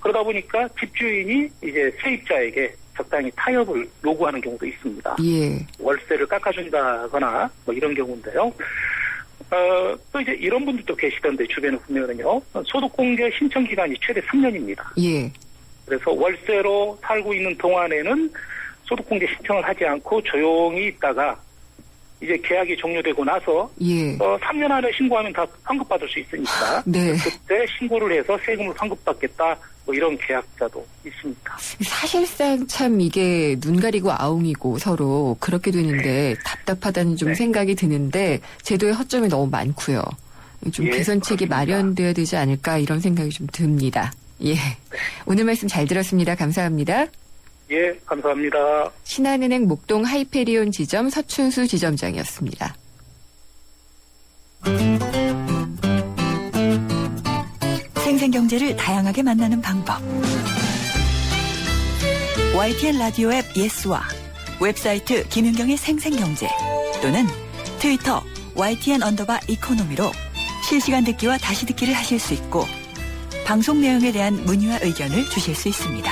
그러다 보니까 집주인이 이제 세입자에게 적당히 타협을 요구하는 경우도 있습니다. 예. 월세를 깎아준다거나 뭐 이런 경우인데요. 또 이제 이런 분들도 계시던데 주변에 보면은요. 소득공제 신청 기간이 최대 3년입니다. 예. 그래서 월세로 살고 있는 동안에는 소득공제 신청을 하지 않고 조용히 있다가 이제 계약이 종료되고 나서 3년 안에 신고하면 다 환급받을 수 있으니까 네. 그때 신고를 해서 세금을 환급받겠다 뭐 이런 계약자도 있습니다. 사실상 참 이게 눈 가리고 아웅이고 서로 그렇게 되는데 답답하다는 좀 생각이 드는데 제도의 허점이 너무 많고요. 좀 개선책이 마련돼야 되지 않을까 이런 생각이 좀 듭니다. 예. 오늘 말씀 잘 들었습니다. 감사합니다. 예, 감사합니다. 신한은행 목동 하이페리온 지점 서춘수 지점장이었습니다. 생생경제를 다양하게 만나는 방법. YTN 라디오 앱 예스와 웹사이트 김윤경의 생생경제 또는 트위터 YTN_이코노미로 실시간 듣기와 다시 듣기를 하실 수 있고 방송 내용에 대한 문의와 의견을 주실 수 있습니다.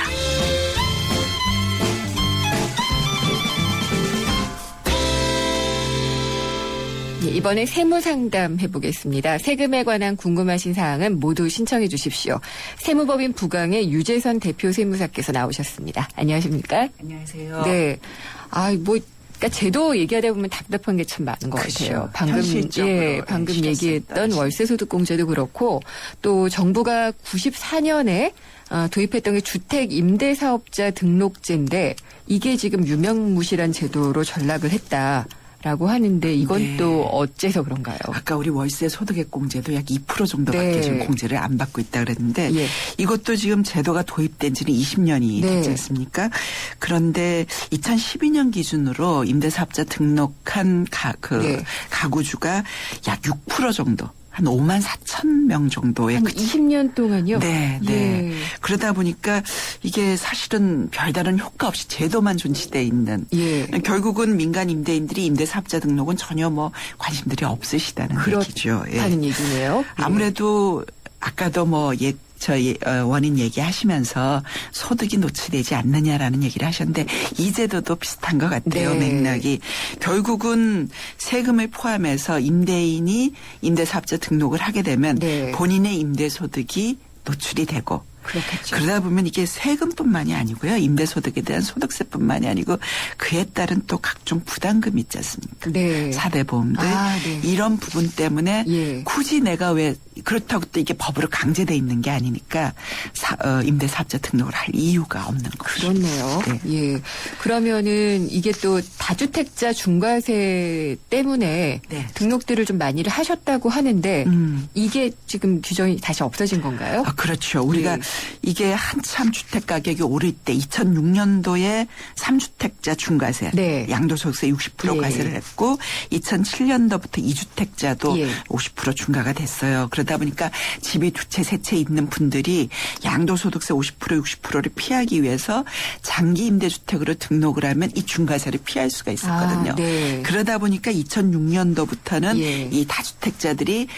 이번에 세무상담 해보겠습니다. 세금에 관한 궁금하신 사항은 모두 신청해 주십시오. 세무법인 부강의 유재선 대표 세무사께서 나오셨습니다. 안녕하십니까? 안녕하세요. 네. 그러니까 제도 얘기하다 보면 답답한 게 참 많은 것 같아요. 방금 얘기했던 월세 소득 공제도 그렇고 또 정부가 94년에 도입했던 게 주택 임대 사업자 등록제인데 이게 지금 유명무실한 제도로 전락을 했다라고 하는데 이건 또 어째서 그런가요? 아까 우리 월세 소득액 공제도 약 2% 정도밖에 지금 공제를 안 받고 있다 그랬는데 이것도 지금 제도가 도입된 지는 20년이 됐지 않습니까? 그런데 2012년 기준으로 임대사업자 등록한 가구주가 약 6% 정도. 한 5만 4천 명 정도의. 한 20년 동안요? 네. 그러다 보니까 이게 사실은 별다른 효과 없이 제도만 존치돼 있는. 결국은 민간 임대인들이 임대사업자 등록은 전혀 뭐 관심들이 없으시다는 얘기죠. 그렇다는 얘기네요. 아무래도 아까도 원인 얘기하시면서 소득이 노출되지 않느냐라는 얘기를 하셨는데 이 제도도 비슷한 것 같아요. 맥락이. 결국은 세금을 포함해서 임대인이 임대사업자 등록을 하게 되면 본인의 임대소득이 노출이 되고 그렇겠죠. 그러다 보면 이게 세금뿐만이 아니고요. 임대소득에 대한 소득세뿐만이 아니고 그에 따른 또 각종 부담금 있지 않습니까? 네. 4대 보험들. 네. 이런 부분 때문에 예. 굳이 내가 왜 그렇다고 또 이게 법으로 강제돼 있는 게 아니니까 임대사업자 등록을 할 이유가 없는 거죠. 그렇네요. 네. 예. 그러면은 이게 또 다주택자 중과세 때문에 네. 등록들을 좀 많이를 하셨다고 하는데 이게 지금 규정이 다시 없어진 건가요? 아, 그렇죠. 우리가 네. 이게 한참 주택 가격이 오를 때 2006년도에 3주택자 중과세, 네. 양도소득세 60% 예. 과세를 했고 2007년도부터 2주택자도 예. 50% 중과가 됐어요. 그러다 보니까 집이 두 채, 세 채 있는 분들이 양도소득세 50% 60%를 피하기 위해서 장기 임대주택으로 등록을 하면 이 중과세를 피할 수가 있었거든요. 아, 네. 그러다 보니까 2006년도부터는 예. 이 다주택자들이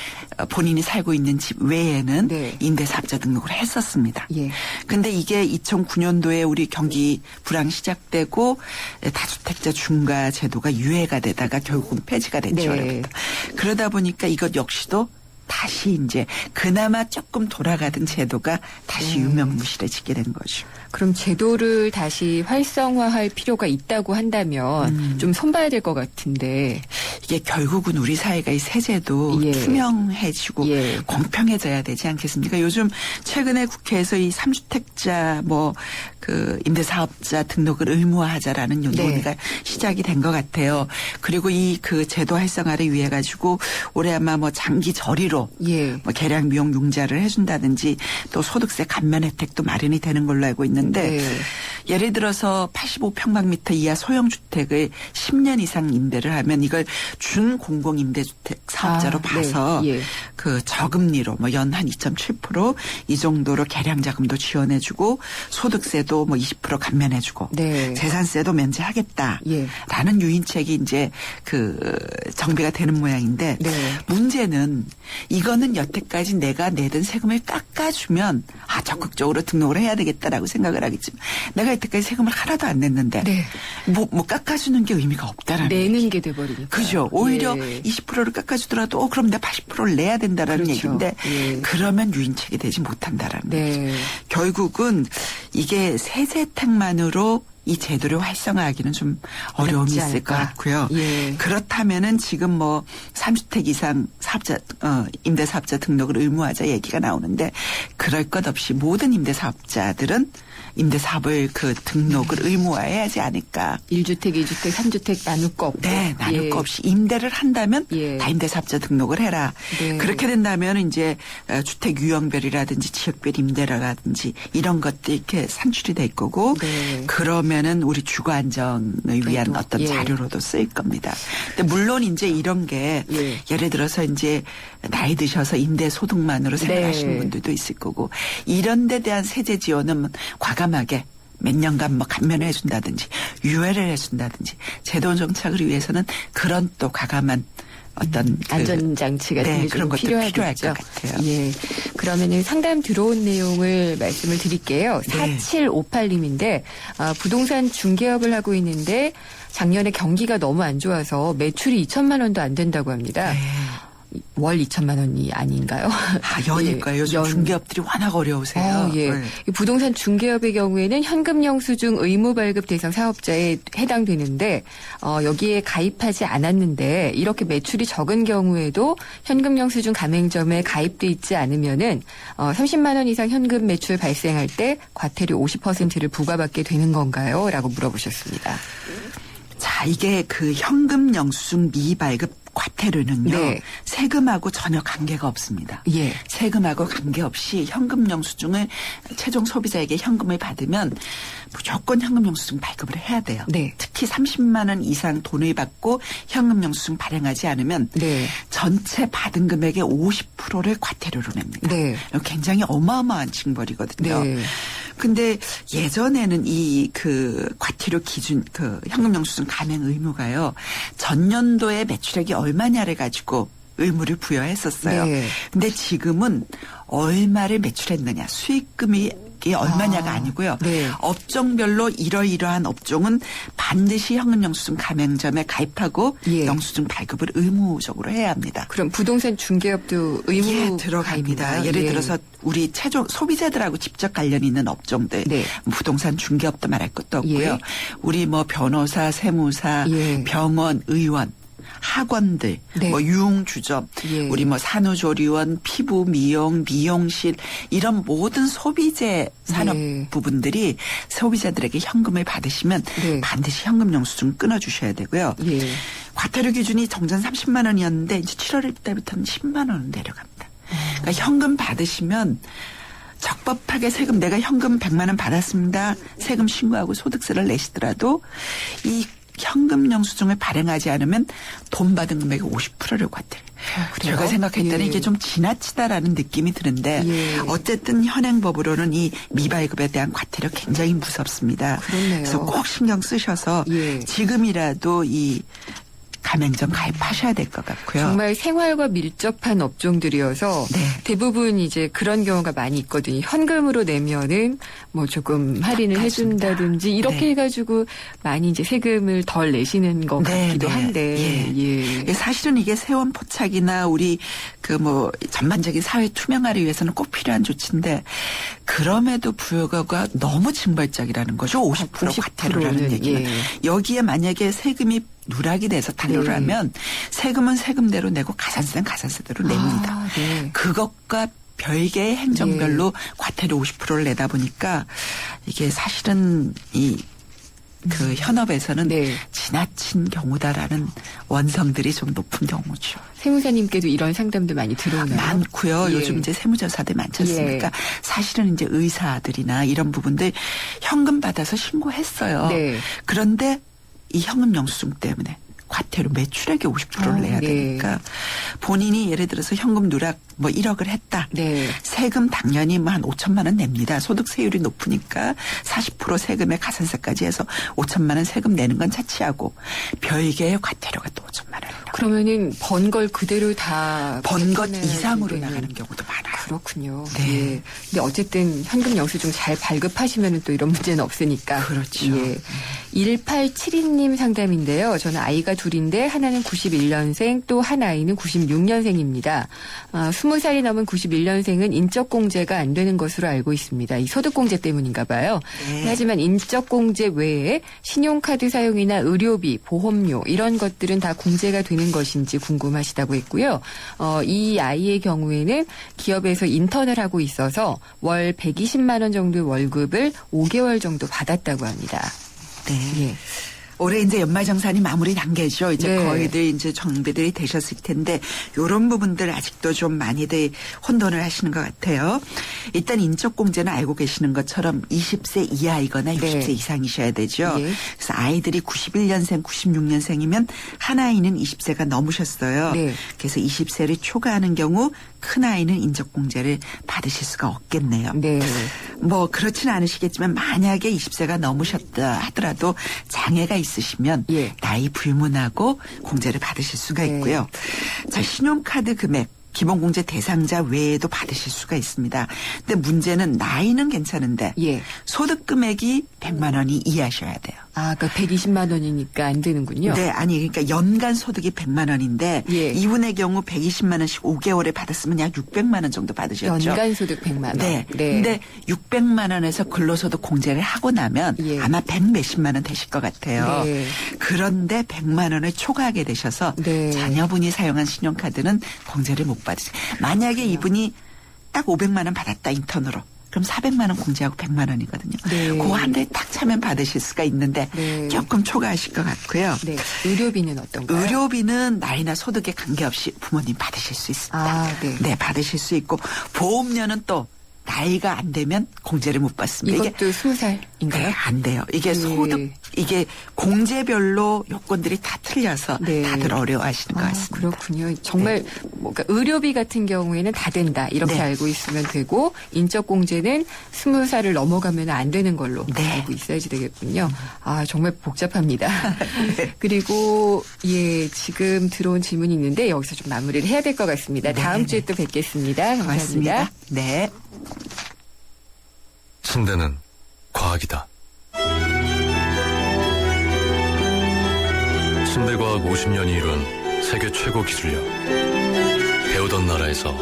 본인이 살고 있는 집 외에는 네. 임대사업자 등록을 했었습니다. 예. 근데 이게 2009년도에 우리 경기 불황 시작되고 다주택자 중과 제도가 유예가 되다가 결국은 폐지가 됐죠. 네. 올해부터. 그러다 보니까 이것 역시도 다시 이제 그나마 조금 돌아가던 제도가 다시 유명무실해지게 된 거죠. 그럼 제도를 다시 활성화할 필요가 있다고 한다면 좀 손봐야 될 것 같은데. 이게 결국은 우리 사회가 이 세제도 예. 투명해지고 예. 공평해져야 되지 않겠습니까? 요즘 최근에 국회에서 이 3주택자 임대사업자 등록을 의무화하자라는 네. 논의가 시작이 된 것 같아요. 그리고 이 그 제도 활성화를 위해 가지고 올해 아마 뭐 장기 저리로 예. 뭐 계량 미용 융자를 해준다든지 또 소득세 감면 혜택도 마련이 되는 걸로 알고 있는데 네. 예를 들어서 85평방미터 이하 소형주택을 10년 이상 임대를 하면 이걸 준공공임대주택 사업자로 아, 봐서 네. 예. 그 저금리로 뭐 연 한 2.7% 이 정도로 계량자금도 지원해주고 소득세도 뭐 20% 감면해주고 네. 재산세도 면제하겠다라는 예. 유인책이 이제 그 정비가 되는 모양인데 네. 문제는 이거는 여태까지 내가 내던 세금을 깎아주면 적극적으로 등록을 해야 되겠다라고 생각을 하겠지만 내가 여태까지 세금을 하나도 안 냈는데 네. 뭐 깎아주는 게 의미가 없다라는 내는 얘기. 게 돼버리니까. 그죠. 오히려 예. 20%를 깎아주더라도 그럼 내가 80%를 내야 된다라는 그렇죠. 얘기인데 예. 그러면 유인책이 되지 못한다라는 거죠. 네. 결국은 이게 세제 혜택만으로 이 제도를 활성화하기는 좀 어려움이 어렵지 있을 것 않을까. 같고요. 예. 그렇다면은 지금 뭐 3주택 이상 임대사업자 등록을 의무화하자 얘기가 나오는데 그럴 것 없이 모든 임대사업자들은 임대사업을 등록을 의무화해야 하지 않을까. 1주택, 2주택, 3주택 나눌 거 없고. 네, 나눌 예. 거 없이 임대를 한다면 예. 다 임대사업자 등록을 해라. 네. 그렇게 된다면 이제 주택 유형별이라든지 지역별 임대라든지 이런 것들 이렇게 산출이 될 거고 네. 그러면은 우리 주거 안정을 위한 그래도, 어떤 예. 자료로도 쓰일 겁니다. 근데 물론 이제 이런 게 예. 예를 들어서 이제 나이 드셔서 임대 소득만으로 생활하시는 네. 분들도 있을 거고 이런 데 대한 세제 지원은 과감하게 몇 년간 뭐 감면을 해준다든지 유예를 해준다든지 제도 정착을 위해서는 그런 또 과감한 어떤 안전장치 같은 네, 게 그런 좀 것도 필요하겠죠. 필요할 것 같아요. 예. 그러면은 상담 들어온 내용을 말씀을 드릴게요. 네. 4758님인데 부동산 중개업을 하고 있는데 작년에 경기가 너무 안 좋아서 매출이 2천만 원도 안 된다고 합니다. 네. 월 2천만 원이 아닌가요? 연일까요? 요즘 중개업들이 워낙 어려우세요. 예. 네. 이 부동산 중개업의 경우에는 현금 영수증 의무 발급 대상 사업자에 해당되는데 여기에 가입하지 않았는데 이렇게 매출이 적은 경우에도 현금 영수증 가맹점에 가입돼 있지 않으면은 30만 원 이상 현금 매출 발생할 때 과태료 50%를 부과받게 되는 건가요?라고 물어보셨습니다. 자, 이게 현금 영수증 미발급 과태료는요. 네. 세금하고 전혀 관계가 없습니다. 예. 세금하고 관계없이 현금 영수증을 최종 소비자에게 현금을 받으면 무조건 현금 영수증 발급을 해야 돼요. 네. 특히 30만 원 이상 돈을 받고 현금 영수증 발행하지 않으면 네. 전체 받은 금액의 50%를 과태료로 냅니다. 네. 굉장히 어마어마한 징벌이거든요. 네. 근데 예전에는 이 과태료 기준 현금 영수증 감행 의무가요. 전년도에 매출액이 얼마냐를 가지고 의무를 부여했었어요. 네. 근데 지금은 얼마를 매출했느냐 수익금이 이게 얼마냐가 아니고요. 네. 업종별로 이러이러한 업종은 반드시 현금영수증 가맹점에 가입하고 예. 영수증 발급을 의무적으로 해야 합니다. 그럼 부동산 중개업도 의무 예, 들어갑니다. 가입니다. 예를 예. 들어서 우리 최종 소비자들하고 직접 관련 있는 업종들, 네. 부동산 중개업도 말할 것도 없고요. 예. 우리 뭐 변호사, 세무사, 예. 병원, 의원, 학원들, 네. 뭐 유흥주점, 예. 우리 뭐 산후조리원, 피부, 미용, 미용실 이런 모든 소비재 산업 네. 부분들이 소비자들에게 현금을 받으시면 네. 반드시 현금 영수증 끊어주셔야 되고요. 예. 과태료 기준이 정전 30만 원이었는데 이제 7월 때부터는 10만 원으로 내려갑니다. 그러니까 현금 받으시면 적법하게 세금 내가 현금 100만 원 받았습니다. 세금 신고하고 소득세를 내시더라도 이 현금 영수증을 발행하지 않으면 돈 받은 금액의 50%를 과태료. 그래요? 제가 생각할 때는 예. 이게 좀 지나치다라는 느낌이 드는데 예. 어쨌든 현행법으로는 이 미발급에 대한 과태료 굉장히 무섭습니다. 그렇네요. 그래서 꼭 신경 쓰셔서 예. 지금이라도 이 가맹점 가입하셔야 될 것 같고요. 정말 생활과 밀접한 업종들이어서 네. 대부분 이제 그런 경우가 많이 있거든요. 현금으로 내면은 뭐 조금 할인을 맞습니다. 해준다든지 이렇게 네. 해가지고 많이 이제 세금을 덜 내시는 것 네, 같기도 네. 한데. 예. 사실은 이게 세원 포착이나 우리 그 뭐 전반적인 사회 투명화를 위해서는 꼭 필요한 조치인데 그럼에도 불구하고 너무 징벌적이라는 거죠. 50% 과태료라는 50%는, 얘기는. 예. 여기에 만약에 세금이 누락이 돼서 탄로를 네. 하면 세금은 세금대로 내고 가산세는 가산세대로 냅니다. 아, 네. 그것과 별개의 행정별로 과태료 50%를 내다 보니까 이게 사실은 그 현업에서는 네. 지나친 경우다라는 원성들이 좀 높은 경우죠. 세무사님께도 이런 상담도 많이 들어오나요? 많고요. 예. 요즘 이제 세무조사들 많지 않습니까? 예. 사실은 이제 의사들이나 이런 부분들 현금 받아서 신고했어요. 네. 그런데 이 현금 영수증 때문에 과태료 매출액의 50%를 내야 네. 되니까 본인이 예를 들어서 현금 누락 뭐 1억을 했다. 네. 세금 당연히 뭐 한 5천만 원 냅니다. 소득세율이 높으니까 40% 세금에 가산세까지 해서 5천만 원 세금 내는 건 차치하고 별개의 과태료가 또 5천만 원. 그러면은 번 걸 그대로 다 번 것 걷어내야 이상으로 되는. 나가는 경우도 많아요. 그렇군요. 네. 예. 근데 어쨌든 현금 영수증 잘 발급하시면 또 이런 문제는 없으니까. 그렇죠. 예. 1872님 상담인데요. 저는 아이가 둘인데 하나는 91년생 또 한 아이는 96년생입니다. 20살이 넘은 91년생은 인적공제가 안 되는 것으로 알고 있습니다. 이 소득공제 때문인가 봐요. 네. 하지만 인적공제 외에 신용카드 사용이나 의료비, 보험료 이런 것들은 다 공제가 되는 것인지 궁금하시다고 했고요. 이 아이의 경우에는 기업에서 인턴을 하고 있어서 월 120만 원 정도 월급을 5개월 정도 받았다고 합니다. 네. 예. 올해 이제 연말정산이 마무리 단계죠. 이제 네. 거의들 이제 정비들이 되셨을 텐데 요런 부분들 아직도 좀 많이들 혼돈을 하시는 것 같아요. 일단 인적공제는 알고 계시는 것처럼 20세 이하이거나 60세 네. 이상이셔야 되죠. 예. 그래서 아이들이 91년생, 96년생이면 한 아이는 20세가 넘으셨어요. 네. 그래서 20세를 초과하는 경우 큰 아이는 인적공제를 받으실 수가 없겠네요. 네. 뭐 그렇지는 않으시겠지만 만약에 20세가 넘으셨다 하더라도 장애가 있으시면 예. 나이 불문하고 공제를 받으실 수가 네. 있고요. 자, 신용카드 금액 기본공제 대상자 외에도 받으실 수가 있습니다. 근데 문제는 나이는 괜찮은데 예. 소득 금액이 100만 원이 이하셔야 돼요. 아, 그러니까 120만 원이니까 안 되는군요. 네, 아니 그러니까 연간 소득이 100만 원인데 예. 이분의 경우 120만 원씩 5개월에 받았으면 약 600만 원 정도 받으셨죠. 연간 소득 100만 원. 네. 근데 600만 원에서 근로소득 공제를 하고 나면 예. 아마 100 몇십만 원 되실 것 같아요. 네. 그런데 100만 원을 초과하게 되셔서 네. 자녀분이 사용한 신용카드는 공제를 못 받으세요. 만약에 이분이 딱 500만 원 받았다 인턴으로. 그럼 400만 원 공제하고 100만 원이거든요. 네. 그 한 달에 딱 차면 받으실 수가 있는데 네. 조금 초과하실 것 같고요. 네. 의료비는 어떤가요? 의료비는 나이나 소득에 관계없이 부모님 받으실 수 있습니다. 아, 네. 네, 받으실 수 있고 보험료는 또 나이가 안 되면 공제를 못 받습니다. 이것도 20살인가요? 네, 안 돼요. 이게 네. 소득, 이게 공제별로 요건들이 다 틀려서 네. 다들 어려워하시는 것 같습니다. 그렇군요. 정말 뭔가 의료비 같은 경우에는 다 된다 이렇게 네. 알고 있으면 되고 인적공제는 20살을 넘어가면 안 되는 걸로 네. 알고 있어야지 되겠군요. 아 정말 복잡합니다. 네. 그리고 예 지금 들어온 질문이 있는데 여기서 좀 마무리를 해야 될 것 같습니다. 네. 다음 주에 또 뵙겠습니다. 감사합니다. 고맙습니다. 네. 침대는 과학이다. 침대과학 50년이 이룬 세계 최고 기술력. 배우던 나라에서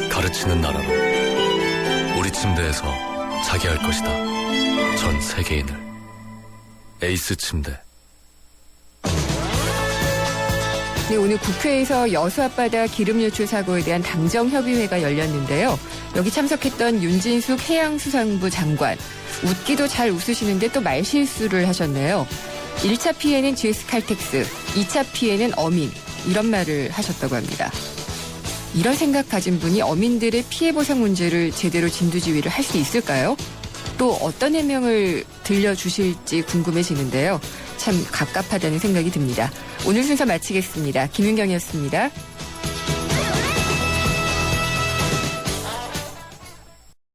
가르치는 나라로 우리 침대에서 자기 할 것이다. 전 세계인을. 에이스 침대. 네, 오늘 국회에서 여수 앞바다 기름 유출 사고에 대한 당정협의회가 열렸는데요. 여기 참석했던 윤진숙 해양수산부 장관. 웃기도 잘 웃으시는데 또 말실수를 하셨네요. 1차 피해는 GS칼텍스, 2차 피해는 어민. 이런 말을 하셨다고 합니다. 이런 생각 가진 분이 어민들의 피해 보상 문제를 제대로 진두지휘를 할 수 있을까요? 또 어떤 해명을 들려주실지 궁금해지는데요. 참 갑갑하다는 생각이 듭니다. 오늘 순서 마치겠습니다. 김윤경이었습니다.